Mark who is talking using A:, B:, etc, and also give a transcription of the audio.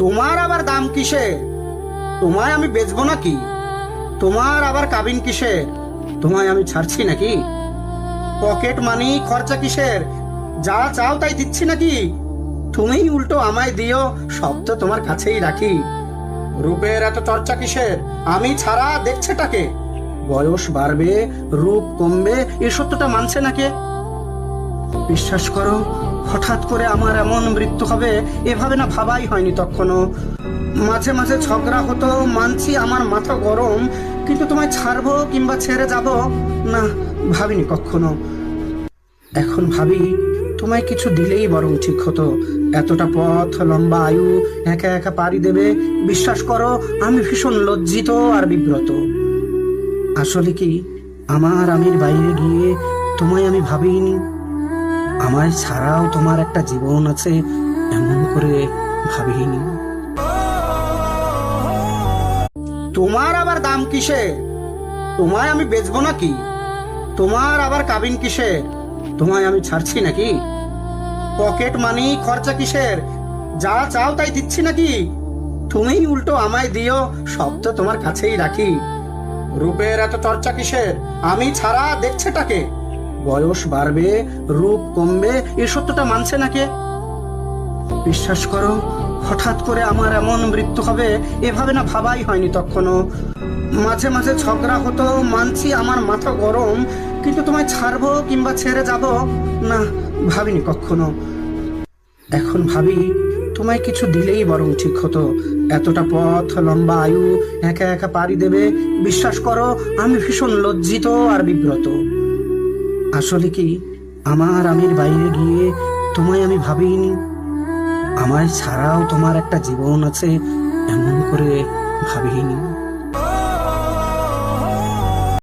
A: তোমার আবার দাম কিসে? তোমায় আমি বেচবো নাকি? তোমার আবার কাবিন কিসের? তোমায় আমি ছাড়ছি নাকি? পকেট মানি খরচা কিসের? যা চাও তাই দিচ্ছি নাকি? তুমিই উল্টো আমায় দিও, সব তো তোমার কাছেই রাখি। রূপের এত চর্চা কিসের? আমি ছাড়া দেখছেটাকে? বয়স বাড়বে, রূপ কমবে, এ সত্যটা মানছে নাকে? বিশ্বাস করো, হঠাৎ করে আমার এমন মৃত্যু হবে এভাবে না ভাবাই হয়নি তখনও। মাঝে মাঝে ঝগড়া হতো, মানছি আমার মাথা গরম, কিন্তু তোমায় ছাড়বো কিংবা ছেড়ে যাব না ভাবিনি কখনো। এখন ভাবি তোমায় কিছু দিলেই বরং ঠিক হতো। এতটা পথ, লম্বা আয়ু একা একা পাড়ি দেবে, বিশ্বাস করো আমি ভীষণ লজ্জিত আর বিব্রত। আসলে কি আমার আমির বাইরে গিয়ে তোমায় আমি ভাবিনি। আমায় ছাড়াও তোমার একটা জীবন আছে এমন করে ভাবিনি। তোমার আবার দাম কিসে? তোমায় আমি বেচবো নাকি? তোমার আবার কাবিন কিসের? তোমায় আমি ছাড়ছি নাকি? পকেট মানি খরচা কিসের? যা চাও তাই দিচ্ছি নাকি? তুমিই উল্টো আমায় দিও, সব তো তোমার কাছেই রাখি। রূপের এত চর্চা কিসের? আমি ছাড়া দেখছেটাকে? বয়স বাড়বে, রূপ কমবে, এ সত্যটা মানছে নাকে? বিশ্বাস করো, হঠাৎ করে আমার এমন মৃত্যু হবে এভাবে না ভাবাই হয়নি তখনও। মাঝে মাঝে ঝগড়া হতো, মানছি আমার মাথা গরম, কিন্তু তোমায় ছাড়বো কিংবা ছেড়ে যাব না ভাবিনি কখনো। এখন ভাবি তোমায় কিছু দিলেই বরং ঠিক হতো। এতটা পথ, লম্বা আয়ু একা একা পাড়ি দেবে, বিশ্বাস করো আমি ভীষণ লজ্জিত আর বিব্রত। আসলে কি আমার আমির বাইরে গিয়ে তোমায় আমি ভাবিনি। আমায় ছাড়াও তোমার একটা জীবন আছে এমন করে ভাবিনি।